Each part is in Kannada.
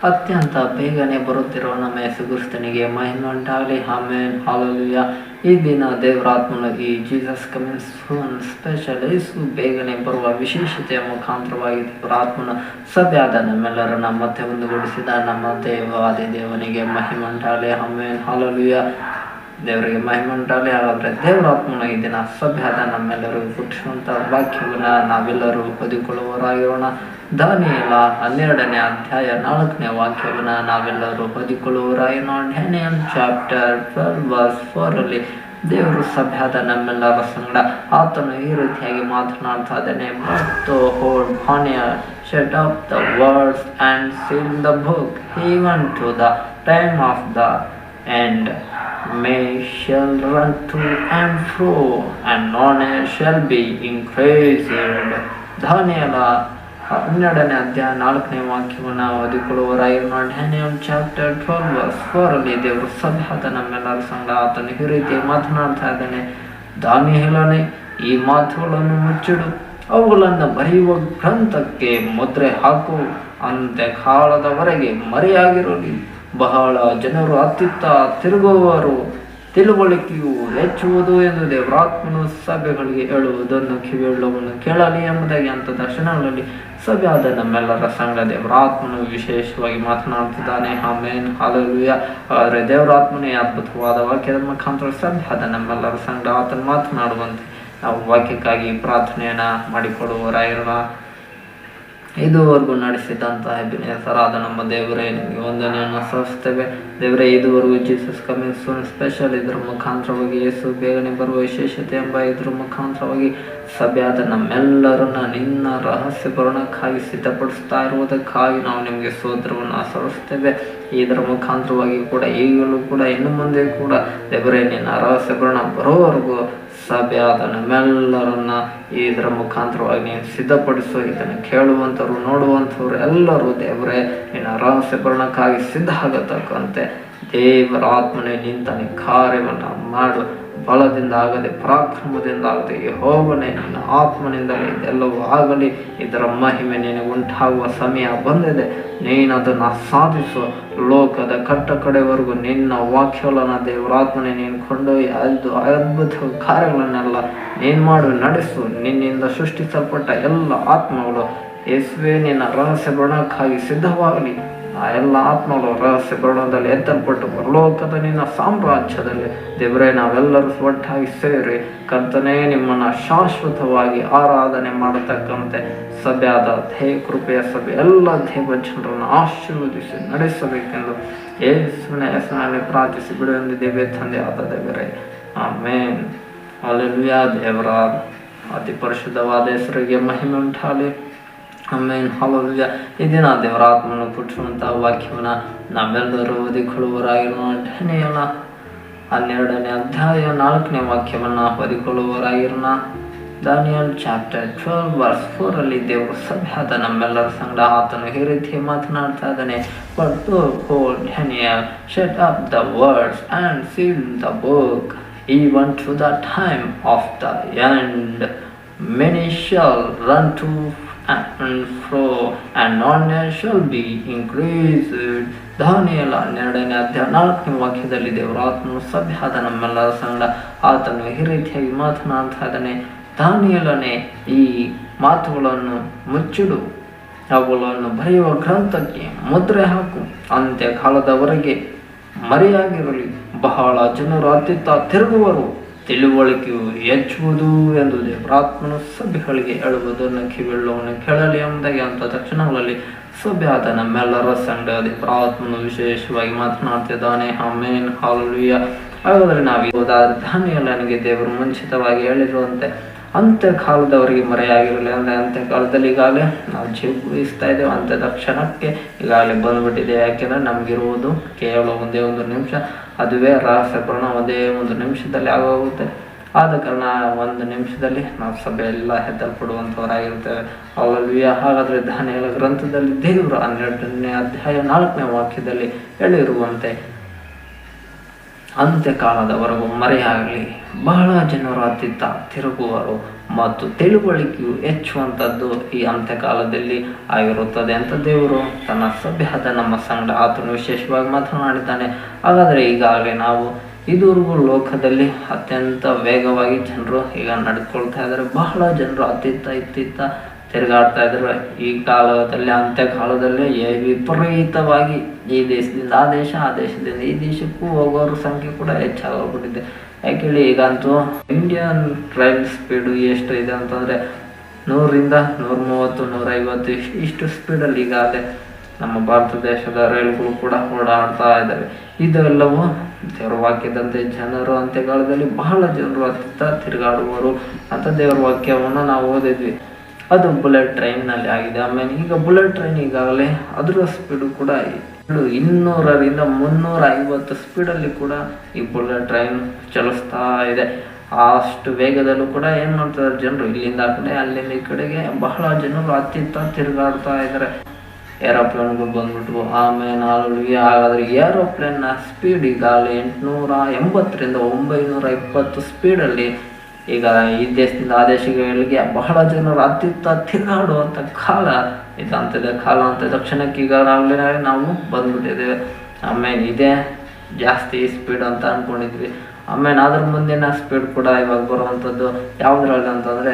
ಅತ್ಯಂತ ಬೇಗನೆ ಬರುತ್ತಿರುವ ನಮ್ಮ ಯೇಸುಕ್ರಿಸ್ತನಿಗೆ ಮಹಿಮೆ ಉಂಟಾಗಲಿ. Amen, hallelujah. ಈ ದಿನ ದೇವರಾತ್ಮನು ಈ ಜೀಸಸ್ ಕಮಿಂಗ್ ಸೂನ್ ಸ್ಪೆಷಲ್ ಯೇಸು ಬೇಗನೆ ಬರುವ ವಿಶೇಷತೆಯ ಮುಖಾಂತರವಾಗಿ ದೇವರಾತ್ಮನ ಸಭೆಯಾದ ನಮ್ಮೆಲ್ಲರನ್ನ ಮತ್ತೆ ಒಂದುಗೂಡಿಸಿದ ನಮ್ಮ ದೇವಾದಿ ದೇವನಿಗೆ ಮಹಿಮೆ ಉಂಟಾಗಲಿ. Amen, hallelujah. ದೇವರಿಗೆ ಮಹಿಮೆ ಉಂಟಾಗಲಿ. ಹಾಗಾದರೆ ದೇವರಾತ್ಮನ ಈ ದಿನ ಸಭೆಯಾದ ನಮ್ಮೆಲ್ಲರಿಗೂ ಹುಟ್ಟಿಸುವಂಥ ವಾಕ್ಯವನ್ನು ನಾವೆಲ್ಲರೂ ಓದಿಕೊಳ್ಳುವವರಾಗಿರೋಣ. ದಾನಿಯೇಲ 12ನೇ ಅಧ್ಯಾಯ 4ನೇ ವಾಕ್ಯವನ್ನು ನಾವೆಲ್ಲರೂ ಓದಿಕೊಳ್ಳುವವರಾಗಿರೋಣ. ಡ್ಯಾನಿಯಲ್ ಚಾಪ್ಟರ್ 12 ವರ್ಸ್ 4 ದೇವರು ಸಭೆಯಾದ ನಮ್ಮೆಲ್ಲರ ಸಂಗಡ ಆತನು ಈ ರೀತಿಯಾಗಿ ಮಾತನಾಡ್ತಾ ಇದ್ದಾನೆ. ಮತ್ತು shut up the words and seal the book even to the time of the end. May shall run to and fro, and honor shall be increased. ದಾನಿಯೇಲ 12ನೇ ಅಧ್ಯಾಯ 4ನೇ ವಾಕ್ಯವನ್ನು ಓದಿಕೊಳ್ಳುವವರಾಗಿರೋಣ. ಡ್ಯಾನಿಯಲ್ ಚಾಪ್ಟರ್ 12 ವರ್ಸ್ 4 ದೇವರು ಸಭೆಯಾದ ನಮ್ಮೆಲ್ಲರ ಸಂಗಡ ಆತನು ಈ ರೀತಿ ಮಾತನಾಡ್ತಾ ಇದ್ದಾನೆ. ದಾನಿಯೇಲನೇ, ಈ ಮಾತುಗಳನ್ನು ಮುಚ್ಚಿಡು, ಅವುಗಳನ್ನು ಬರೆಯುವ ಗ್ರಂಥಕ್ಕೆ ಮುದ್ರೆ ಹಾಕು, ಅಂತ್ಯ ಕಾಲದವರೆಗೆ ಮರೆಯಾಗಿರಲಿ. ಬಹಳ ಜನರು ಅತ್ತಿತ್ತ ತಿರುಗುವರು, ತಿಳುವಳಿಕೆಯು ಹೆಚ್ಚುವುದು ಎಂದು ದೇವರಾತ್ಮನು ಸಭೆಗಳಿಗೆ ಹೇಳುವುದನ್ನು ಕಿವಿಯುಳ್ಳವನು ಕೇಳಲಿ ಎಂಬುದಾಗಿ ಅಂತ ದರ್ಶನಗಳಲ್ಲಿ ಸಭೆಯಾದ ನಮ್ಮೆಲ್ಲರ ಸಂಗಡ ದೇವರಾತ್ಮನು ವಿಶೇಷವಾಗಿ ಮಾತನಾಡುತ್ತಿದ್ದಾನೆ. Amen, hallelujah. ಆದರೆ ದೇವರಾತ್ಮನೇ ಅದ್ಭುತವಾದ ವಾಕ್ಯದ ಮುಖಾಂತರ ಸಭೆಯಾದ ನಮ್ಮೆಲ್ಲರ ಸಂಗಡ ಆತನು ಮಾತನಾಡುವಂತೆ ನಾವು ವಾಕ್ಯಕ್ಕಾಗಿ ಪ್ರಾರ್ಥನೆಯನ್ನ ಮಾಡಿಕೊಡುವವರಾಗಿರೋಣ. ಇದುವರೆಗೂ ನಡೆಸಿದಂತಹ ಹೆಸರಾದ ನಮ್ಮ ದೇವರೇ, ನಿಮಗೆ ವಂದನೆಯನ್ನು ಸಲ್ಲಿಸುತ್ತೇವೆ. ದೇವರೇ, ಇದುವರೆಗೂ ಜೀಸಸ್ ಕಮಿಂಗ್ ಸೂನ್ ಸ್ಪೆಷಲ್ ಇದರ ಮುಖಾಂತರವಾಗಿ ಯೇಸು ಬೇಗನೆ ಬರುವ ವಿಶೇಷತೆ ಎಂಬ ಇದರ ಮುಖಾಂತರವಾಗಿ ಸಭೆಯಾದ ನಮ್ಮೆಲ್ಲರನ್ನ ನಿನ್ನ ರಹಸ್ಯ ಭರಣಕ್ಕಾಗಿ ಸಿದ್ಧಪಡಿಸ್ತಾ ಇರುವುದಕ್ಕಾಗಿ ನಾವು ನಿಮಗೆ ಸ್ತೋತ್ರವನ್ನು ಸಲ್ಲಿಸುತ್ತೇವೆ. ಇದರ ಮುಖಾಂತರವಾಗಿ ಕೂಡ ಈಗಲೂ ಕೂಡ ಇನ್ನು ಮುಂದೆ ಕೂಡ ದೇವರೇ, ನಿನ್ನ ರಹಸ್ಯ ಭರಣ ಬರೋವರೆಗೂ ಸಭೆಯಾದ ನಮ್ಮೆಲ್ಲರನ್ನ ಇದರ ಮುಖಾಂತರವಾಗಿ ನೀನು ಸಿದ್ಧಪಡಿಸು. ಇದನ್ನು ಕೇಳುವಂಥವ್ರು ನೋಡುವಂಥವ್ರು ಎಲ್ಲರೂ ದೇವರೇ ನಿನ್ನ ರಹಸ್ಯ ಭರಣಕ್ಕಾಗಿ ಸಿದ್ಧ ಆಗತಕ್ಕಂತೆ ದೇವರ ಆತ್ಮನೇ ನಿಂತಾನೆ ಕಾರ್ಯವನ್ನು ಮಾಡು. ಬಲದಿಂದ ಆಗದೆ ಪರಾಕ್ರಮದಿಂದ ಆಗದೆ ಯೆಹೋವನೇ ನಿನ್ನ ಆತ್ಮನಿಂದಲೇ ಇದೆಲ್ಲವೂ ಆಗಲಿ. ಇದರ ಮಹಿಮೆ ನಿನಗೆ ಉಂಟಾಗುವ ಸಮಯ ಬಂದಿದೆ. ನೀನು ಅದನ್ನು ಸಾಧಿಸು. ಲೋಕದ ಕಟ್ಟ ಕಡೆವರೆಗೂ ನಿನ್ನ ವಾಕ್ಯಗಳನ್ನು ದೇವರಾತ್ಮನೆ ನೀನು ಕೊಂಡೊಯ್ಯಿ ಅದ್ಭುತ ಕಾರ್ಯಗಳನ್ನೆಲ್ಲ ನೀನು ಮಾಡು, ನಡೆಸು. ನಿನ್ನಿಂದ ಸೃಷ್ಟಿಸಲ್ಪಟ್ಟ ಎಲ್ಲ ಆತ್ಮಗಳು ಯೇಸುವೇ ನಿನ್ನ ರಹಸ್ಯ ಭರಣಕ್ಕಾಗಿ ಸಿದ್ಧವಾಗಲಿ. ಆ ಎಲ್ಲ ಆತ್ಮಗಳು ರಹಸ್ಯ ಭರಣದಲ್ಲಿ ಎತ್ತಲ್ಪಟ್ಟು ಪರಲೋಕದ ನಿನ್ನ ಸಾಮ್ರಾಜ್ಯದಲ್ಲಿ ದೇವರೇ ನಾವೆಲ್ಲರೂ ಒಟ್ಟಾಗಿ ಸೇರಿ ಕರ್ತನೇ ನಿಮ್ಮನ್ನು ಶಾಶ್ವತವಾಗಿ ಆರಾಧನೆ ಮಾಡತಕ್ಕಂತೆ ಸಭೆಯಾದ ಕೃಪೆಯ ಸಭೆ ಎಲ್ಲ ದೇವ ಜನರನ್ನು ಆಶೀರ್ವದಿಸಿ ನಡೆಸಬೇಕೆಂದು ಯೇಸುವಿನ ಹೆಸರಿನಲ್ಲಿ ಪ್ರಾರ್ಥಿಸಿ ಬಿಡುವೆಂದಿದ್ದೇವೆ ತಂದೆ ಆದ ದೇವರೇ. Amen, hallelujah. ದೇವರ ಅತಿ ಪರಿಶುದ್ಧವಾದ ಹೆಸರಿಗೆ ಮಹಿಮೆ ಉಂಟಾಗಲಿ. Amen, hallelujah. ಈ ದಿನ ದೇವರಾತ್ಮನು ಪುಟ್ಟಿಸುವಂತಹ ವಾಕ್ಯವನ್ನು ನಾವೆಲ್ಲರೂ ಓದಿಕೊಳ್ಳುವವರಾಗಿರೋಣ. ಡ್ಯಾನಿಯೇಲ 12ನೇ ಅಧ್ಯಾಯ 4ನೇ ವಾಕ್ಯವನ್ನು ಓದಿಕೊಳ್ಳುವವರಾಗಿರೋಣ. ದಾನಿಯಲ್ ಚಾಪ್ಟರ್ 12 ವರ್ಸ್ 4 ದೇವರು ಸಭೆಯಾದ ನಮ್ಮೆಲ್ಲರ ಸಂಗಡ ಆತನು ಈ ರೀತಿ ಮಾತನಾಡ್ತಾ ಇದ್ದಾನೆ. But thou, O Daniel, shut up the words and seal the book even to the time of the end. Many shall run to and fro, and honor shall be increased. ದಾನಿಯೇಲ 12ನೇ ಅಧ್ಯಾಯ 4ನೇ ವಾಕ್ಯದಲ್ಲಿ ದೇವರಾತ್ಮನು ಸಭೆಯಾದ ನಮ್ಮೆಲ್ಲರ ಸಂಗಡ ಆತನು ಈ ರೀತಿಯಾಗಿ ಮಾತನಾಡ್ತಾ ಇದ್ದಾನೆ. ದಾನಿಯೇಲನೇ, ಈ ಮಾತುಗಳನ್ನು ಮುಚ್ಚಿಡು, ಅವುಗಳನ್ನು ಬರೆಯುವ ಗ್ರಂಥಕ್ಕೆ ಮುದ್ರೆ ಹಾಕು, ಅಂತ್ಯ ಕಾಲದವರೆಗೆ ಮರೆಯಾಗಿರಲಿ. ಬಹಳ ಜನರು ಅತ್ತಿತ್ತ ತಿರುಗುವರು, ತಿಳುವಳಿಕೆಯು ಹೆಚ್ಚುವುದು ಎಂದು ದೇವರಾತ್ಮನು ಸಭೆಗಳಿಗೆ ಹೇಳುವುದನ್ನು ಕಿವಿಯುಳ್ಳವನು ಕೇಳಲಿ ಎಂಬುದಾಗಿ ಅಂತ ತಕ್ಷಣಗಳಲ್ಲಿ ಸಭೆಯಾದ ನಮ್ಮೆಲ್ಲರ ಸಂಗಡ ದೇವರಾತ್ಮನು ವಿಶೇಷವಾಗಿ ಮಾತನಾಡ್ತಿದ್ದಾನೆ. Amen, hallelujah. ಹಾಗಾದರೆ ನಾವು ದಾನಿಯೇಲನಿಗೆ ದೇವರು ಮುಂಚಿತವಾಗಿ ಹೇಳಿರುವಂತೆ ಅಂತ್ಯ ಕಾಲದವರೆಗೆ ಮರೆಯಾಗಿರಲಿ. ಅಂದರೆ ಅಂತ್ಯ ಕಾಲದಲ್ಲಿ ಈಗಾಗಲೇ ನಾವು ಜೀವಿಸ್ತಾ ಇದ್ದೇವೆ. ಅಂತ್ಯದ ಕ್ಷಣಕ್ಕೆ ಈಗಾಗಲೇ ಬಂದುಬಿಟ್ಟಿದೆ. ಯಾಕೆಂದರೆ ನಮಗಿರುವುದು ಕೇವಲ ಒಂದೇ ಒಂದು ನಿಮಿಷ. ಅದುವೇ ರಹಸ್ಯ ಭರಣ ಒಂದೇ ಒಂದು ನಿಮಿಷದಲ್ಲಿ ಆಗೋಗುತ್ತೆ. ಆದ ಕಾರಣ ಒಂದು ನಿಮಿಷದಲ್ಲಿ ನಾವು ಸಭೆಯೆಲ್ಲ ಹೆದ್ದಲ್ಪಡುವಂಥವರಾಗಿರ್ತೇವೆ. ಹಲ್ಲೆಲೂಯಾ. ಹಾಗಾದರೆ ದಾನಿಯೇಲ ಗ್ರಂಥದಲ್ಲಿ ದೇವರು 12ನೇ ಅಧ್ಯಾಯ 4ನೇ ವಾಕ್ಯದಲ್ಲಿ ಹೇಳಿರುವಂತೆ ಅಂತ್ಯಕಾಲದವರೆಗೂ ಮರೆಯಾಗಲಿ. ಬಹಳ ಜನರು ಅತ್ತಿತ್ತ ತಿರುಗುವರು ಮತ್ತು ತಿಳುವಳಿಕೆಯು ಹೆಚ್ಚುವಂಥದ್ದು ಈ ಅಂತ್ಯಕಾಲದಲ್ಲಿ ಆಗಿರುತ್ತದೆ ಅಂತ ದೇವರು ತನ್ನ ಸಭೆಯಾದ ನಮ್ಮ ಸಂಗಡ ಆತನು ವಿಶೇಷವಾಗಿ ಮಾತನಾಡಿದ್ದಾನೆ. ಹಾಗಾದರೆ ಈಗಾಗಲೇ ನಾವು ಇದುವರೆಗೂ ಲೋಕದಲ್ಲಿ ಅತ್ಯಂತ ವೇಗವಾಗಿ ಜನರು ಈಗ ನಡೆದುಕೊಳ್ತಾ ಇದ್ದಾರೆ. ಬಹಳ ಜನರು ಇತ್ತಿತ್ತ ತಿರುಗಾಡ್ತಾ ಇದ್ದಾರೆ. ಈ ಕಾಲದಲ್ಲಿ ಅಂತ್ಯಕಾಲದಲ್ಲಿ ವಿಪರೀತವಾಗಿ ಈ ದೇಶದಿಂದ ಆ ದೇಶ, ಆ ದೇಶದಿಂದ ಈ ದೇಶಕ್ಕೂ ಹೋಗೋರ ಸಂಖ್ಯೆ ಕೂಡ ಹೆಚ್ಚಾಗೋಗ್ಬಿಟ್ಟಿದೆ. ಯಾಕೇಳಿ ಈಗಂತೂ ಇಂಡಿಯನ್ ರೈಲ್ ಸ್ಪೀಡು ಎಷ್ಟು ಇದೆ ಅಂತಂದರೆ 100ರಿಂದ 130, 150 ಇಷ್ಟು ಸ್ಪೀಡಲ್ಲಿ ಈಗಾಗಲೇ ನಮ್ಮ ಭಾರತ ದೇಶದ ರೈಲುಗಳು ಕೂಡ ಓಡಾಡ್ತಾ ಇದ್ದಾವೆ. ಇದೆಲ್ಲವೂ ದೇವರ ವಾಕ್ಯದಂತೆ ಜನರು ಅಂತ್ಯಕಾಲದಲ್ಲಿ ಬಹಳ ಜನರು ಅತ್ತ ತಿರುಗಾಡುವರು ಅಂತ ದೇವರ ವಾಕ್ಯವನ್ನು ನಾವು ಓದಿದ್ವಿ. ಅದು ಬುಲೆಟ್ ಟ್ರೈನ್ನಲ್ಲಿ ಆಗಿದೆ. ಆಮೇಲೆ ಈಗ ಬುಲೆಟ್ ಟ್ರೈನ್ ಈಗಾಗಲೇ ಅದರ ಸ್ಪೀಡು ಕೂಡ 200ರಿಂದ 350 ಸ್ಪೀಡಲ್ಲಿ ಕೂಡ ಈ ಬುಲೆಟ್ ಟ್ರೈನ್ ಚಲಿಸ್ತಾ ಇದೆ. ಅಷ್ಟು ವೇಗದಲ್ಲೂ ಕೂಡ ಏನು ಮಾಡ್ತಾರೆ ಜನರು ಇಲ್ಲಿಂದ ಆ ಕಡೆ ಅಲ್ಲಿಂದ ಈ ಕಡೆಗೆ ಬಹಳ ಜನರು ಅತ್ತಿತ್ತ ತಿರುಗಾಡ್ತಾ ಇದ್ದಾರೆ. ಏರೋಪ್ಲೇನ್ಗಳು ಬಂದ್ಬಿಟ್ವು. ಆಮೇಲೆ ಹಾಗಾದರೆ ಏರೋಪ್ಲೇನ್ನ ಸ್ಪೀಡ್ ಈಗಾಗಲೇ 880ರಿಂದ 920 ಸ್ಪೀಡಲ್ಲಿ ಈಗ ಈ ದೇಶದಿಂದ ಆ ದೇಶಗಳಿಗೆ ಬಹಳ ಜನರು ಅತ್ತಿತ್ತ ತಿರುಗಾಡುವಂಥ ಕಾಲ ಇದಂತಿದೆ. ಕಾಲ ಅಂತ ತಕ್ಷಣಕ್ಕೆ ಈಗಾಗಲೇ ನಾವು ಬಂದ್ಬಿಟ್ಟಿದ್ದೇವೆ. ಆಮೇಲೆ ಇದೇ ಜಾಸ್ತಿ ಸ್ಪೀಡ್ ಅಂತ ಅಂದ್ಕೊಂಡಿದ್ವಿ. ಆಮೇಲೆ ಅದ್ರ ಮುಂದಿನ ಸ್ಪೀಡ್ ಕೂಡ ಇವಾಗ ಬರುವಂಥದ್ದು ಯಾವುದ್ರಲ್ಲಿ ಅಂತಂದರೆ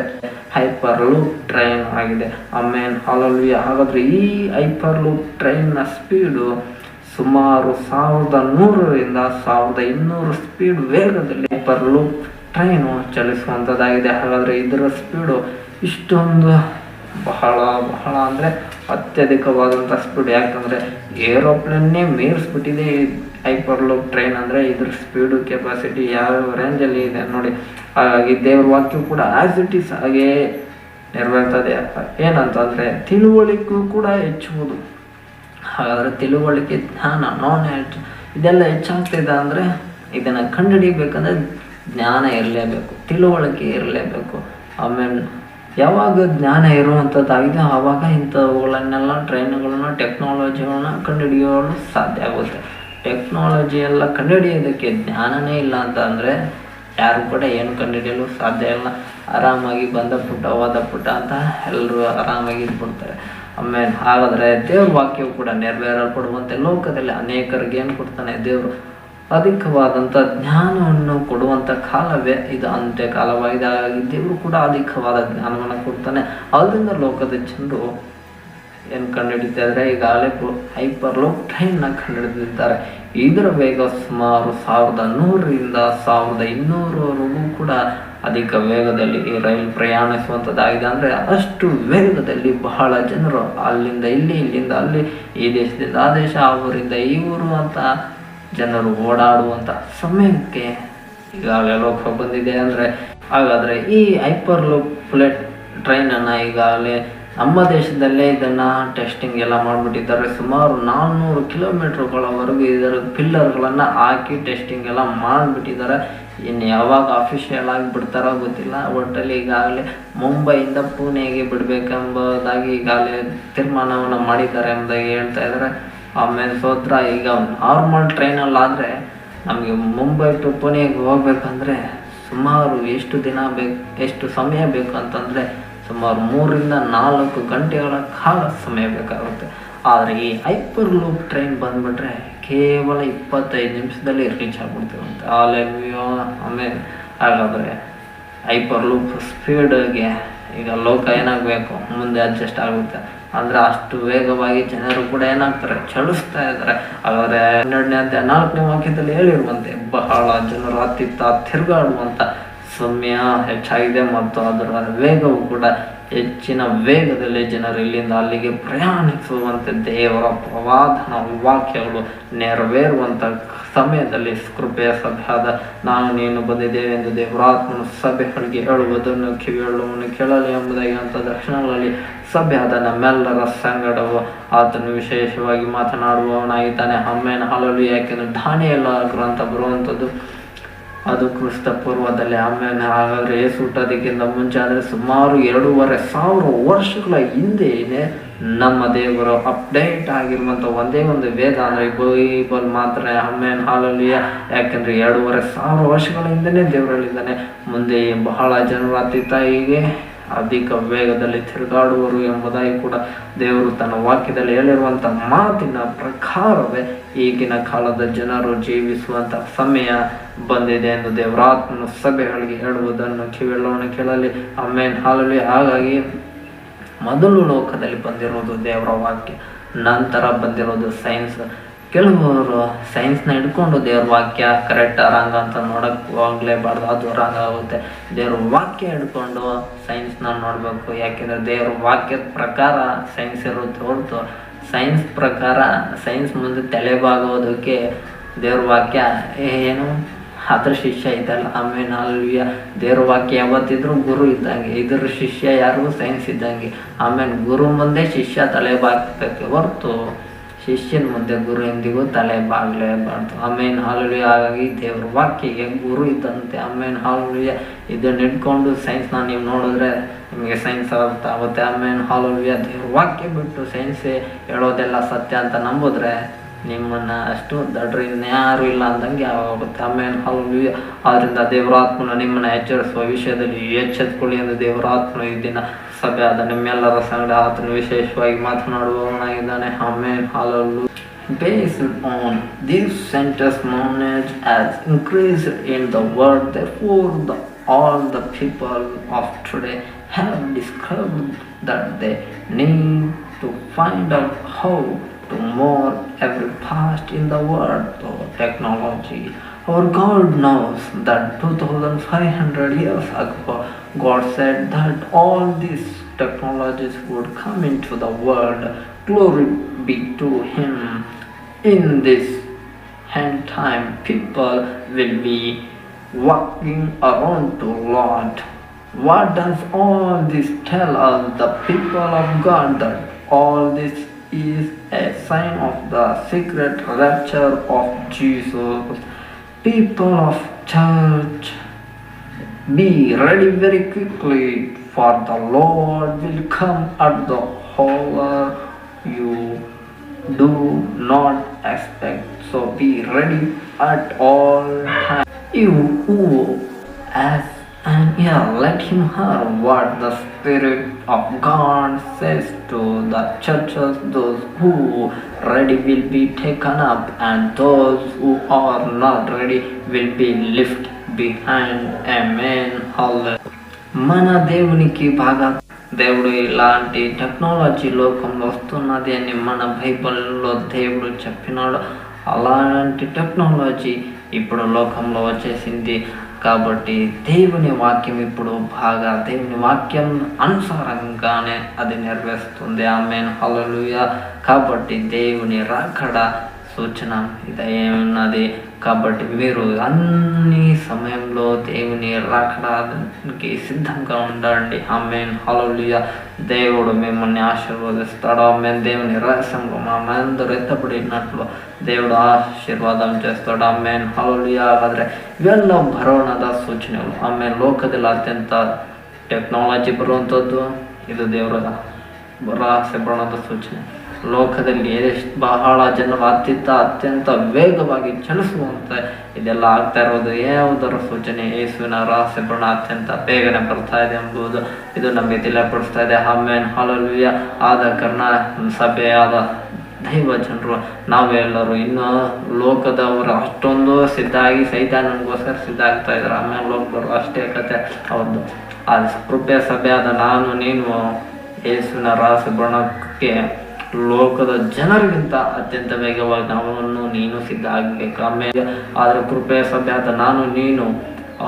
ಹೈಪರ್ ಲೂಪ್ ಟ್ರೈನ್ ಆಗಿದೆ. ಆಮೇಲೆ ಹಾಗಾದರೆ ಈ ಹೈಪರ್ ಲೂಪ್ ಟ್ರೈನ್ನ ಸ್ಪೀಡು ಸುಮಾರು 1100ರಿಂದ 1200 ಸ್ಪೀಡ್ ವೇಗದಲ್ಲಿ ಹೈಪರ್ ಲೂಪ್ ಟ್ರೈನು ಚಲಿಸುವಂಥದ್ದಾಗಿದೆ. ಹಾಗಾದರೆ ಇದರ ಸ್ಪೀಡು ಇಷ್ಟೊಂದು ಬಹಳ ಅಂದರೆ ಅತ್ಯಧಿಕವಾದಂಥ ಸ್ಪೀಡ್. ಯಾಕಂದರೆ ಏರೋಪ್ಲೇನ್ನೇ ಮೀರಿಸ್ಬಿಟ್ಟಿದೆ ಈ ಹೈಪರ್ ಲೂಪ್ ಟ್ರೈನ್. ಅಂದರೆ ಇದ್ರ ಸ್ಪೀಡು ಕೆಪಾಸಿಟಿ ಯಾವ ರೇಂಜಲ್ಲಿ ಇದೆ ನೋಡಿ. ಹಾಗಾಗಿ ದೇವ್ರ ವಾಕ್ಯ ಕೂಡ ಆ್ಯಸ್ ಇಟ್ ಈಸ್ ಹಾಗೇ ನೆರವೇರ್ತದೆ. ಏನಂತಂದರೆ ತಿಳುವಳಿಕೆಯೂ ಕೂಡ ಹೆಚ್ಚುವುದು. ಹಾಗಾದರೆ ತಿಳುವಳಿಕೆ, ಜ್ಞಾನ, ನಾಲೆಡ್ಜ್ ಇದೆಲ್ಲ ಹೆಚ್ಚಾಗ್ತಿದೆ. ಅಂದರೆ ಇದನ್ನು ಕಂಡುಹಿಡಿಬೇಕಂದ್ರೆ ಜ್ಞಾನ ಇರಲೇಬೇಕು, ತಿಳುವಳಿಕೆ ಇರಲೇಬೇಕು. ಆಮೇಲೆ ಯಾವಾಗ ಜ್ಞಾನ ಇರುವಂಥದ್ದಾಗಿದೆ ಆವಾಗ ಇಂಥವುಗಳನ್ನೆಲ್ಲ ಟ್ರೈನ್ಗಳನ್ನ ಟೆಕ್ನಾಲಜಿಗಳನ್ನ ಕಂಡುಹಿಡಿಯಲು ಸಾಧ್ಯ ಆಗುತ್ತೆ. ಟೆಕ್ನಾಲಜಿ ಎಲ್ಲ ಕಂಡುಹಿಡಿಯೋದಕ್ಕೆ ಜ್ಞಾನನೇ ಇಲ್ಲ ಅಂತ ಅಂದರೆ ಯಾರು ಕೂಡ ಏನು ಕಂಡುಹಿಡಿಯಲು ಸಾಧ್ಯ ಇಲ್ಲ. ಆರಾಮಾಗಿ ಬಂದ ಪುಟ್ಟ ಹೋದ ಪುಟ್ಟ ಅಂತ ಎಲ್ಲರೂ ಆರಾಮಾಗಿ ಇದ್ಬಿಡ್ತಾರೆ. ಆಮೇಲೆ ಹಾಗಾದರೆ ದೇವ್ರ ವಾಕ್ಯವು ಕೂಡ ನೆರವೇರಲ್ಪಡುವಂತೆ ಲೋಕದಲ್ಲಿ ಅನೇಕರಿಗೆ ಏನು ಕೊಡ್ತಾನೆ ದೇವರು? ಅಧಿಕವಾದಂಥ ಜ್ಞಾನವನ್ನು ಕೊಡುವಂಥ ಕಾಲವೇ ಇದು ಅಂತ್ಯಕಾಲವಾಗಿದೆ. ಹಾಗಾಗಿ ದೇವರು ಕೂಡ ಅಧಿಕವಾದ ಜ್ಞಾನವನ್ನು ಕೊಡ್ತಾನೆ. ಅದರಿಂದ ಲೋಕದ ಜನರು ಏನು ಕಂಡುಹಿಡಿತಾ ಇದ್ದಾರೆ, ಈಗಾಗಲೇ ಹೈಪರ್ ಲೂಪ್ ಟ್ರೈನ್ನ ಕಂಡುಹಿಡಿದಿದ್ದಾರೆ. ಇದರ ವೇಗ ಸುಮಾರು 1100ರಿಂದ 1200ವರೆಗೂ ಕೂಡ ಅಧಿಕ ವೇಗದಲ್ಲಿ ಈ ರೈಲು ಪ್ರಯಾಣಿಸುವಂಥದ್ದಾಗಿದೆ. ಅಂದರೆ ಅಷ್ಟು ವೇಗದಲ್ಲಿ ಬಹಳ ಜನರು ಅಲ್ಲಿಂದ ಇಲ್ಲಿ, ಇಲ್ಲಿಂದ ಅಲ್ಲಿ, ಈ ದೇಶದಿಂದ ಆ ದೇಶ, ಆ ಊರಿಂದ ಈ ಊರು ಅಂತ ಜನರು ಓಡಾಡುವಂಥ ಸಮಯಕ್ಕೆ ಈಗಾಗಲೇ ಲೋಕ ಬಂದಿದೆ. ಅಂದರೆ ಹಾಗಾದರೆ ಈ ಹೈಪರ್ ಲೂಪ್ ಬುಲೆಟ್ ಟ್ರೈನನ್ನು ಈಗಾಗಲೇ ನಮ್ಮ ದೇಶದಲ್ಲೇ ಇದನ್ನು ಟೆಸ್ಟಿಂಗ್ ಎಲ್ಲ ಮಾಡಿಬಿಟ್ಟಿದ್ದಾರೆ. ಸುಮಾರು 400 ಕಿಲೋಮೀಟ್ರ್ಗಳವರೆಗೂ ಇದರ ಪಿಲ್ಲರ್ಗಳನ್ನು ಹಾಕಿ ಟೆಸ್ಟಿಂಗ್ ಎಲ್ಲ ಮಾಡಿಬಿಟ್ಟಿದ್ದಾರೆ. ಇನ್ನು ಯಾವಾಗ ಅಫಿಷಿಯಲ್ ಆಗಿ ಬಿಡ್ತಾರೋ ಗೊತ್ತಿಲ್ಲ. ಒಟ್ಟಲ್ಲಿ ಈಗಾಗಲೇ ಮುಂಬೈಯಿಂದ ಪುಣೆಗೆ ಬಿಡಬೇಕೆಂಬುದಾಗಿ ಈಗಾಗಲೇ ತೀರ್ಮಾನವನ್ನು ಮಾಡಿದ್ದಾರೆ ಎಂಬುದಾಗಿ ಹೇಳ್ತಾ ಇದ್ದಾರೆ. ಆಮೇಲೆ ಸೋತ್ರ ಈಗ ನಾರ್ಮಲ್ ಟ್ರೈನಲ್ಲಾದರೆ ನಮಗೆ ಮುಂಬೈ ಟು ಪುಣೆಗೆ ಹೋಗ್ಬೇಕಂದ್ರೆ ಸುಮಾರು ಎಷ್ಟು ಸಮಯ ಬೇಕು ಅಂತಂದರೆ ಸುಮಾರು 3ರಿಂದ 4 ಗಂಟೆಗಳ ಕಾಲ ಸಮಯ ಬೇಕಾಗುತ್ತೆ. ಆದರೆ ಈ ಹೈಪರ್ ಲೂಪ್ ಟ್ರೈನ್ ಬಂದುಬಿಟ್ರೆ ಕೇವಲ 25 ನಿಮಿಷದಲ್ಲಿ ರೀಚ್ ಆಗ್ಬಿಡ್ತೀವಂತೆ. ಆಮೇಲೆ ಹಾಗಾದರೆ ಹೈಪರ್ ಲೂಪ್ ಸ್ಪೀಡ್ಗೆ ಈಗ ಲೋಕ ಏನಾಗಬೇಕು ಮುಂದೆ ಅಡ್ಜಸ್ಟ್ ಆಗುತ್ತೆ. ಅಂದರೆ ಅಷ್ಟು ವೇಗವಾಗಿ ಜನರು ಕೂಡ ಏನಾಗ್ತಾರೆ ಚಲಿಸ್ತಾ ಇದ್ದಾರೆ. ಹಾಗಾದರೆ 12ನೇ ಅಧ್ಯಾಯ 4ನೇ ವಾಕ್ಯದಲ್ಲಿ ಹೇಳಿರುವಂತೆ ಬಹಳ ಜನರು ಅತ್ತಿತ್ತ ತಿರುಗಾಡುವಂಥ ಸಮಯ ಹೆಚ್ಚಾಗಿದೆ ಮತ್ತು ಅದರ ವೇಗವು ಕೂಡ ಹೆಚ್ಚಿನ ವೇಗದಲ್ಲಿ ಜನರು ಇಲ್ಲಿಂದ ಅಲ್ಲಿಗೆ ಪ್ರಯಾಣಿಸುವಂತೆ ದೇವರ ಪ್ರವಾದನ ವಾಕ್ಯಗಳು ನೆರವೇರುವಂಥ ಸಮಯದಲ್ಲಿ ಕೃಪೆಯ ಸಭೆಯಾದ ನಾನು ನೀನು ಬಂದಿದ್ದೇವೆ ಎಂದು ದೇವರಾತ್ಮನು ಸಭೆಗಳಿಗೆ ಹೇಳುವುದನ್ನು ಕಿವಿಯಳುವನು ಕೇಳಲಿ ಎಂಬುದಾಗಿ ಅಂಥ ದರ್ಶನಗಳಲ್ಲಿ ಸಭೆಯಾದ ನಮ್ಮೆಲ್ಲರ ಸಂಗಡವು ಆತನು ವಿಶೇಷವಾಗಿ ಮಾತನಾಡುವವನಾಗಿದ್ದಾನೆ. ಆಮೇಲೆ ಹಾಲೆಲೂಯಾ. ಯಾಕೆಂದರೆ ದಾನಿಯೇಲ ಗ್ರಂಥ ಬರುವಂಥದ್ದು ಅದು ಕ್ರಿಸ್ತ ಪೂರ್ವದಲ್ಲಿ. ಆಮೇಲೆ ಹಾಗಾದರೆ ಯೇಸು ಹುಟ್ಟೋದಕ್ಕಿಂತ ಮುಂಚೆ ಅಂದರೆ ಸುಮಾರು 2,500 ವರ್ಷಗಳ ಹಿಂದೆಯೇ ನಮ್ಮ ದೇವರು ಅಪ್ಡೇಟ್ ಆಗಿರುವಂಥ ಒಂದೇ ಒಂದು ವೇದ ಅಂದರೆ ಬೈಬಲ್ ಮಾತ್ರ. ಆಮೇಲೆ ಹಾಲೆಲೂಯಾ. ಯಾಕೆಂದರೆ 2,500 ವರ್ಷಗಳ ಹಿಂದೆಯೇ ದೇವರಲ್ಲಿದ್ದಾನೆ. ಮುಂದೆ ಬಹಳ ಜನರು ಅತಿ ತಾಯಿಗೆ ಅಧಿಕ ವೇಗದಲ್ಲಿ ತಿರುಗಾಡುವರು ಎಂಬುದಾಗಿ ಕೂಡ ದೇವರು ತನ್ನ ವಾಕ್ಯದಲ್ಲಿ ಹೇಳಿರುವಂಥ ಮಾತಿನ ಪ್ರಕಾರವೇ ಈಗಿನ ಕಾಲದ ಜನರು ಜೀವಿಸುವಂಥ ಸಮಯ ಬಂದಿದೆ ಎಂದು ದೇವರಾತ್ಮನು ಸಭೆಗಳಿಗೆ ಹೇಳುವುದನ್ನು ಕಿವಿಯಲ್ಲವನು ಕೇಳಲಿ. ಆಮೇಲೆ ಹಾಲಲ್ಲಿ. ಹಾಗಾಗಿ ಮೊದಲು ಲೋಕದಲ್ಲಿ ಬಂದಿರೋದು ದೇವರ ವಾಕ್ಯ, ನಂತರ ಬಂದಿರೋದು ಸೈನ್ಸ್. ಕೆಲವರು ಸೈನ್ಸ್ನ ಹಿಡ್ಕೊಂಡು ದೇವ್ರ ವಾಕ್ಯ ಕರೆಕ್ಟ್ ರಾಂಗ ಅಂತ ನೋಡಕ್ಕೆ ಹೋಗ್ಲೇಬಾರ್ದು, ಅದು ರಾಂಗ್ ಆಗುತ್ತೆ. ದೇವ್ರ ವಾಕ್ಯ ಹಿಡ್ಕೊಂಡು ಸೈನ್ಸ್ನ ನೋಡಬೇಕು. ಯಾಕೆಂದರೆ ದೇವ್ರ ವಾಕ್ಯದ ಪ್ರಕಾರ ಸೈನ್ಸ್ ಇರುತ್ತೆ ಹೊರತು ಸೈನ್ಸ್ ಪ್ರಕಾರ ಸೈನ್ಸ್ ಮುಂದೆ ತಲೆಬಾಗೋದಕ್ಕೆ ದೇವ್ರ ವಾಕ್ಯ ಏನು ಅದ್ರ ಶಿಷ್ಯ ಇದಲ್ಲ. ಆಮೇಲೆ ಅಲ್ವಿಯ ದೇವ್ರ ವಾಕ್ಯ ಯಾವತ್ತಿದ್ರು ಗುರು ಇದ್ದಂಗೆ, ಇದ್ರ ಶಿಷ್ಯ ಯಾರು ಸೈನ್ಸ್ ಇದ್ದಂಗೆ. ಆಮೇಲೆ ಗುರು ಮುಂದೆ ಶಿಷ್ಯ ತಲೆ ಬಾಗಬೇಕು ಹೊರತು ಶಿಷ್ಯನ ಮುಂದೆ ಗುರು ಎಂದಿಗೂ ತಲೆ ಬಾಗಲೇಬಾರ್ದು. ಆಮೇಲೆ ಹಾಲುಳಿಯ. ಹಾಗಾಗಿ ದೇವ್ರ ವಾಕ್ಯಗೆ ಗುರು ಇದ್ದಂತೆ. ಆಮೇಲೆ ಹಾಲುಳಿಯ. ಇದನ್ನ ಇಟ್ಕೊಂಡು ಸೈನ್ಸ್ನ ನೀವು ನೋಡಿದ್ರೆ ನಿಮಗೆ ಸೈನ್ಸ್ ಅರ್ಥ ಆಗುತ್ತೆ. ಆಮೇಲೆ ಹಾಲುಳಿಯ. ದೇವ್ರ ವಾಕ್ಯ ಬಿಟ್ಟು ಸೈನ್ಸೇ ಹೇಳೋದೆಲ್ಲ ಸತ್ಯ ಅಂತ ನಂಬಿದ್ರೆ ನಿಮ್ಮನ್ನು ಅಷ್ಟು ದಡ್ರು ಇನ್ಯಾರು ಇಲ್ಲ ಅಂದಂಗೆ ಆಗುತ್ತೆ. ಆಮೇಲೆ ಹಾಲುಳಿಯ. ಆದ್ದರಿಂದ ದೇವರಾತ್ಮನ ನಿಮ್ಮನ್ನು ಎಚ್ಚರಿಸುವ ವಿಷಯದಲ್ಲಿ ಎಚ್ಚೆತ್ಕೊಳ್ಳಿ ಎಂದು ದೇವರಾತ್ಮನ ಈ ದಿನ ಸಭೆ ಆದ ನಿಮ್ಮೆಲ್ಲರ ಸಂಗಡ ಆತನು ವಿಶೇಷವಾಗಿ ಮಾತನಾಡುವವನಾಗಿದ್ದಾನೆ. ಆಮೇಲೆ ಹಾಲುಳಿಯ. Based on these sentence, knowledge has increased in the world. Therefore, all the people of today have discovered that they need to find out how to more every past in the world through technology. Our God knows that 2,500 years ago, God said that all these technologies would come into the world. Glory be to Him. In this end time, people will be walking around to Lord. What does all this tell us, the people of God? That all this is a sign of the secret rapture of Jesus. People of church, be ready very quickly, for the Lord will come at the hour you do not expect. So be ready at all times. You who has an ear, let him hear what the Spirit of God says to the churches. Those who are ready will be taken up, and those who are not ready will be left behind. Amen. Hallelujah. మన దేవునికి బాగా దేవుడు ఇలాంటి టెక్నాలజీ లోకంలో వస్తున్నది అని మన బైబిల్లో దేవుడు చెప్పినాడు. అలాంటి టెక్నాలజీ ఇప్పుడు లోకంలో వచ్చేసింది. కాబట్టి దేవుని వాక్యం ఇప్పుడు బాగా దేవుని వాక్యం అనుసారంగానే అది నెరవేరుస్తుంది. ఆమేన్. హల్లెలూయా. కాబట్టి దేవుని రాకడ సూచన ఇదేమున్నది. కాబట్టి మీరు అన్ని సమయంలో దేవుని రాకడానికి సిద్ధంగా ఉండండి. ఆమేన్. హల్లెలూయా. దేవుడు మిమ్మల్ని ఆశీర్వదిస్తాడు. ఆమేన్. దేవుని రహస్యంలో మనమందరూ ఎత్తబడినట్లు దేవుడు ಆಶೀರ್ವಾದಂ చేస్తాడు. ಆಮೇನ್. ಹಲ್ಲೆಲೂಯಾ. ಹಾಗಾದರೆ ಇವೆಲ್ಲ ಬರೋಣದ ಸೂಚನೆಗಳು. ಆಮೇಲೆ ಲೋಕದಲ್ಲಿ ಅತ್ಯಂತ ಟೆಕ್ನಾಲಜಿ ಬರುವಂಥದ್ದು ಇದು ದೇವರ ರಹಸ್ಯ ಬರೋಣದ ಸೂಚನೆ. ಲೋಕದಲ್ಲಿ ಬಹಳ ಜನರು ಅತ್ಯಂತ ವೇಗವಾಗಿ ಚಲಿಸುವಂತೆ ಇದೆಲ್ಲ ಆಗ್ತಾ ಇರೋದು ಯಾವುದರ ಸೂಚನೆ? ಯೇಸುವಿನ ರಹಸ್ಯ ಬರೋಣ ಅತ್ಯಂತ ಬೇಗನೆ ಬರ್ತಾ ಇದೆ ಎಂಬುದು ಇದು ನಮಗೆ ತಿಳಿಯಪಡಿಸ್ತಾ ಇದೆ. ಆಮೇನ್. ಹಲ್ಲೆಲೂಯಾ. ಆದ ಕಾರಣ ಸಭೆಯಾದ ದೈವ ಜನರು ನಾವೆಲ್ಲರೂ ಇನ್ನು ಲೋಕದವರು ಅಷ್ಟೊಂದು ಸಿದ್ಧ ಆಗಿ ಸೈತಾನನಿಗೋಸ್ಕರ ಸಿದ್ಧ ಆಗ್ತಾ ಇದ್ದಾರೆ. ಆಮೇಲೆ ಲೋಕದವರು ಅಷ್ಟೇ ಕತೆ ಅವ್ರದ್ದು. ಆ ಕೃಪೆ ಸಭೆಯಾದ ನಾನು ನೀನು ಯೇಸುವಿನ ರಹಸ್ಯ ಬರೋಣಕ್ಕೆ ಲೋಕದ ಜನರಿಗಿಂತ ಅತ್ಯಂತ ವೇಗವಾಗಿ ನಾವನ್ನು ನೀನು ಸಿದ್ಧ ಆಗಬೇಕು. ಆಮೇಲೆ ಆದರೆ ಕೃಪೆ ಸಭೆಯಾದ ನಾನು ನೀನು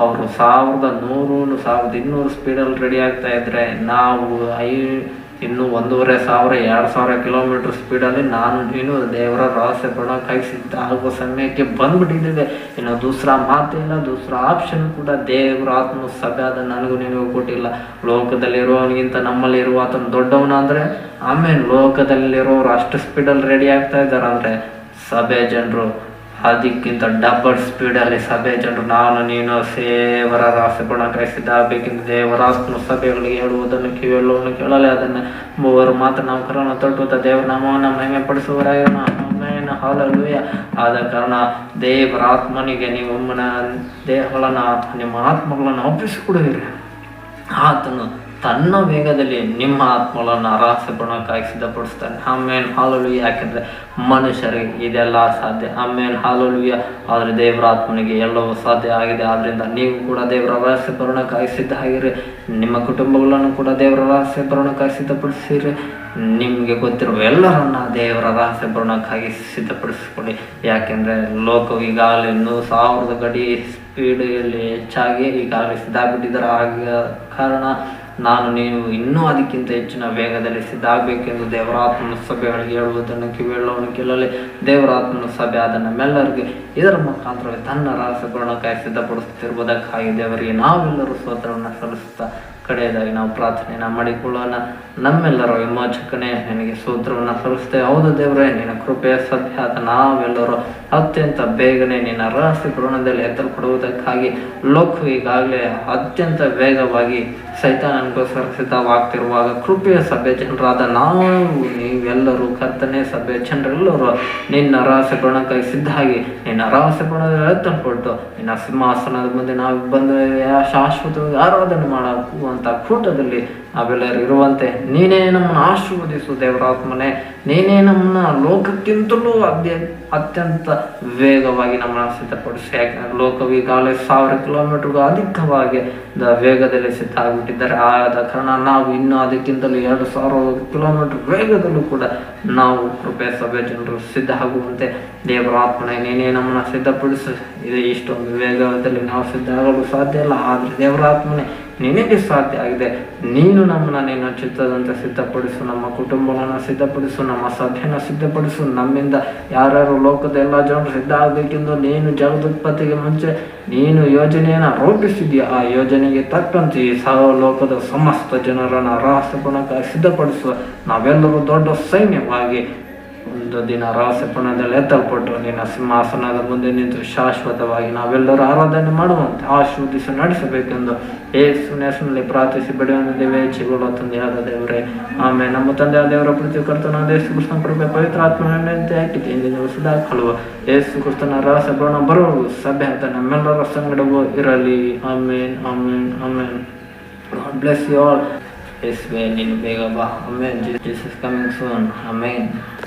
ಅವರು 1100 1200 ಸ್ಪೀಡಲ್ಲಿ ರೆಡಿ ಆಗ್ತಾ ಇದ್ರೆ ನಾವು ಇನ್ನು 1500 2000 ಕಿಲೋಮೀಟರ್ ಸ್ಪೀಡಲ್ಲಿ ನಾನು ನೀನು ದೇವರ ರಹಸ್ಯ ಬರೋಣಕ್ಕಾಗಿ ಸಿದ್ಧ ಆಗುವ ಸಮಯಕ್ಕೆ ಬಂದ್ಬಿಟ್ಟಿದ್ದೇವೆ. ಇನ್ನು ದೂಸರಾ ಮಾತಿಲ್ಲ, ದೂಸರಾ ಆಪ್ಷನ್ ಕೂಡ ದೇವರ ಆತ್ಮ ಸಭೆಯಾದ ನನಗೂ ನಿನಗೂ ಕೊಟ್ಟಿಲ್ಲ. ಲೋಕದಲ್ಲಿರುವವನಿಗಿಂತ ನಮ್ಮಲ್ಲಿರುವ ಆತನು ದೊಡ್ಡವನ ಅಂದರೆ ಆಮೇಲೆ ಲೋಕದಲ್ಲಿರೋರು ಅಷ್ಟು ಸ್ಪೀಡಲ್ಲಿ ರೆಡಿ ಆಗ್ತಾ ಇದ್ದಾರೆ ಅಂದರೆ ಸಭೆ ಜನರು ಅದಕ್ಕಿಂತ ಡಬಲ್ ಸ್ಪೀಡಲ್ಲಿ ಸಭೆ ಜನರು ನಾನು ನೀನು ಸೇವರ ರಾಸಗುಣಕ್ಕೆ ಸಿದ್ಧಾಗಬೇಕೆಂದು ದೇವರಾತ್ಮ ಸಭೆಗಳಿಗೆ ಹೇಳುವುದನ್ನು ಕಿವಿಯಲ್ಲವನ್ನು ಕೇಳಲಿ. ಅದನ್ನು ಮೂವರು ಮಾತ್ರ ನಾವು ಕರವನ್ನು ತೊಟ್ಟುತ್ತಾ ದೇವರ ನಾಮವನ್ನು ಮಹಿಮೆ ಪಡಿಸುವರಾಯೋಣ. Amen, hallelujah. ಆದ ಕಾರಣ ದೇವರಾತ್ಮನಿಗೆ ನೀವು ದೇಹಗಳನ್ನು ನಿಮ್ಮ ಆತ್ಮಗಳನ್ನು ಒಪ್ಪಿಸಿಕೊಡುವಿರಿ. ಆತನು ತನ್ನ ವೇಗದಲ್ಲಿ ನಿಮ್ಮ ಆತ್ಮಗಳನ್ನು ರಾಸಗುಣಕ್ಕಾಗಿ ಸಿದ್ಧಪಡಿಸ್ತಾನೆ. ಆಮೇನ್, ಹಲ್ಲೆಲೂಯಾ. ಯಾಕೆಂದರೆ ಮನುಷ್ಯರಿಗೆ ಇದೆಲ್ಲ ಸಾಧ್ಯ. ಆಮೇನ್, ಹಲ್ಲೆಲೂಯಾ. ಆದರೆ ದೇವರ ಆತ್ಮನಿಗೆ ಎಲ್ಲವೂ ಸಾಧ್ಯ ಆಗಿದೆ. ಆದ್ದರಿಂದ ನೀವು ಕೂಡ ದೇವರ ರಹಸ್ಯ ಪೂರ್ಣಕ್ಕಾಗಿ ಸಿದ್ಧ ಆಗಿರಿ. ನಿಮ್ಮ ಕುಟುಂಬಗಳನ್ನು ಕೂಡ ದೇವರ ರಹಸ್ಯ ಪೂರ್ಣಕ್ಕಾಗಿ ಸಿದ್ಧಪಡಿಸಿರಿ. ನಿಮಗೆ ಗೊತ್ತಿರುವ ಎಲ್ಲರನ್ನ ದೇವರ ರಹಸ್ಯ ಪೂರ್ಣಕ್ಕಾಗಿ ಸಿದ್ಧಪಡಿಸಿಕೊಳ್ಳಿ. ಯಾಕೆಂದರೆ ಲೋಕವು ಈಗಾಗಲೇ 100,000 ಗಡಿ ಸ್ಪೀಡಲ್ಲಿ ಹೆಚ್ಚಾಗಿ ಈಗಾಗಲೇ ಸಿದ್ಧಾಗ್ಬಿಟ್ಟಿದ್ದಾರೆ. ಆಗ ಕಾರಣ ನಾನು ನೀವು ಇನ್ನೂ ಅದಕ್ಕಿಂತ ಹೆಚ್ಚಿನ ವೇಗದಲ್ಲಿ ಸಿದ್ಧ ಆಗಬೇಕೆಂದು ದೇವರಾತ್ಮನ ಸಭೆಗಳಿಗೆ ಹೇಳುವುದನ್ನು ಕಿವಿಯಲ್ಲವನ್ನು ಕೇಳಲಿ. ದೇವರಾತ್ಮನ ಸಭೆ ಆದ ನಮ್ಮೆಲ್ಲರಿಗೆ ಇದರ ಮುಖಾಂತರವೇ ತನ್ನ ರಹಸ್ಯಪೂರ್ಣಕ್ಕಾಗಿ ಸಿದ್ಧಪಡಿಸುತ್ತಿರುವುದಕ್ಕಾಗಿ ದೇವರಿಗೆ ನಾವೆಲ್ಲರೂ ಸ್ತೋತ್ರವನ್ನು ಸಲ್ಲಿಸುತ್ತಾ ಕಡೆಯದಾಗಿ ನಾವು ಪ್ರಾರ್ಥನೆಯನ್ನು ಮಾಡಿಕೊಳ್ಳೋಣ. ನಮ್ಮೆಲ್ಲರ ವಿಮೋಚಕನೇ ನಿನಗೆ ಸ್ತೋತ್ರವನ್ನು ಸಲ್ಲಿಸ್ತೇವೆ. ಹೌದು ದೇವರೇ, ನಿನ್ನ ಕೃಪೆಯ ಸತ್ಯ ಆದ ನಾವೆಲ್ಲರೂ ಅತ್ಯಂತ ಬೇಗನೆ ನಿನ್ನ ರಹಸ್ಯ ಪೂರ್ಣದಲ್ಲಿ ಎತ್ತಲ್ಪಡುವುದಕ್ಕಾಗಿ ಲೋಕವು ಈಗಾಗಲೇ ಅತ್ಯಂತ ವೇಗವಾಗಿ ಸೈತಾನನಿಗೋಸ್ಕರ ಸಿದ್ಧವಾಗ್ತಿರುವಾಗ ಕೃಪೆಯ ಸಭೆ ಜನರಾದ ನಾವು ನೀವೆಲ್ಲರೂ ಕರ್ತನೆ ಸಭೆ ಜನರೆಲ್ಲರೂ ನಿನ್ನ ರಹಸ್ಯ ಪೂರ್ಣಕ್ಕಾಗಿ ಸಿದ್ಧ ಆಗಿ ನಿನ್ನ ರಹಸ್ಯ ಪೂರ್ಣದಲ್ಲಿ ಎತ್ತಲ್ಪಟ್ಟು ನಿನ್ನ ಸಿಂಹಾಸನದ ಮುಂದೆ ನಾವು ಬಂದು ಶಾಶ್ವತವಾಗಿ ಆರಾಧನೆ ಮಾಡುವಂಥ ಕೂಟದಲ್ಲಿ ನಾವೆಲ್ಲರೂ ಇರುವಂತೆ ನೀನೇ ನಮ್ಮನ್ನು ಆಶೀರ್ವದಿಸು ದೇವರಾತ್ಮನೆ. ನೀನೇ ನಮ್ಮನ್ನ ಲೋಕಕ್ಕಿಂತಲೂ ಅತ್ಯಂತ ವೇಗವಾಗಿ ನಮ್ಮನ್ನು ಸಿದ್ಧಪಡಿಸಿ. ಯಾಕಂದರೆ ಲೋಕವು ಈಗಾಗಲೇ 1000 ಕಿಲೋಮೀಟರ್ಗೂ ಅಧಿಕವಾಗಿ ವೇಗದಲ್ಲಿ ಸಿದ್ಧ ಆಗಿಬಿಟ್ಟಿದ್ದಾರೆ. ಆದ ಕಾರಣ ನಾವು ಇನ್ನೂ ಅದಕ್ಕಿಂತಲೂ 2,000 ಕಿಲೋಮೀಟರ್ ವೇಗದಲ್ಲೂ ಕೂಡ ನಾವು ಕೃಪೆ ಸಭೆ ಜನರು ಸಿದ್ಧ ಆಗುವಂತೆ ದೇವರಾತ್ಮನೆ ನೀನೇ ನಮ್ಮನ್ನು ಸಿದ್ಧಪಡಿಸು. ಇದು ಇಷ್ಟೊಂದು ವೇಗದಲ್ಲಿ ನಾವು ಸಿದ್ಧ ಆಗಲು ಸಾಧ್ಯ ಇಲ್ಲ. ಆದರೆ ದೇವರಾತ್ಮನೆ ನಿನಗೆ ಸಾಧ್ಯ ಆಗಿದೆ. ನೀನು ನಮ್ಮನ್ನು ನಿನ್ನ ಚಿತ್ತದಂತೆ ಸಿದ್ಧಪಡಿಸು. ನಮ್ಮ ಕುಟುಂಬವನ್ನು ಸಿದ್ಧಪಡಿಸು, ನಮ್ಮ ಸಭೆಯನ್ನು ಸಿದ್ಧಪಡಿಸು. ನಮ್ಮಿಂದ ಯಾರ್ಯಾರು ಲೋಕದ ಎಲ್ಲ ಜನರು ಸಿದ್ಧ ಆಗಬೇಕೆಂದು ನೀನು ಜಗದುತ್ಪತ್ತಿಗೆ ಮುಂಚೆ ನೀನು ಯೋಜನೆಯನ್ನು ರೂಪಿಸಿದೆಯಾ. ಆ ಯೋಜನೆಗೆ ತಕ್ಕಂತೆ ಈ ಲೋಕದ ಸಮಸ್ತ ಜನರನ್ನು ರಹಸ್ಯಪೂರ್ಣಕ್ಕಾಗಿ ಸಿದ್ಧಪಡಿಸುವ ನಾವೆಲ್ಲರೂ ದೊಡ್ಡ ಸೈನ್ಯವಾಗಿ ಒಂದು ದಿನ ರಹಸ್ಯಪೂರ್ಣದಲ್ಲಿ ಎತ್ತಲ್ಪಟ್ಟು ನಿನ್ನ ಸಿಂಹಾಸನದ ಮುಂದೆ ನಿಂತು ಶಾಶ್ವತವಾಗಿ ನಾವೆಲ್ಲರೂ ಆರಾಧನೆ ಮಾಡುವಂತೆ ಆಶೀರ್ವದಿಸಿ ನಡೆಸಬೇಕೆಂದು ಯೇಸುವಿನ ಹೆಸರಿನಲ್ಲಿ ಪ್ರಾರ್ಥಿಸಿ ಬೆಳೆಯುವಂದೇವೆ. ಜೀವಗಳ ತಂದೆಯಾದ ದೇವರೇ, ಆಮೇಲೆ ನಮ್ಮ ತಂದೆಯಾದ ದೇವರ ಪ್ರತಿ ಕರ್ತನಾದ ಯೇಸು ಕ್ರಿಸ್ತನ ಕೃಪೆ ಪವಿತ್ರ ಆತ್ಮನಂತೆ ಹಾಕಿದೆ ಎಂದು ಸದಾ ಕಳುವ ಯೇಸು ಕ್ರಿಸ್ತನ ರಹಸ್ಯಪೂರ್ಣ ಬರುವುದು ಸಭೆ ಅಂತ ನಮ್ಮೆಲ್ಲರ ಸಂಗಡವೂ ಇರಲಿ. ಆಮೇನ್, ಆಮೇನ್, ಆಮೇನ್. God bless you all. ಯೇಸುವೇ ನೀನು ಬೇಗ ಬಾ. ಆಮೇನ್. Jesus coming soon. ಆಮೇನ್.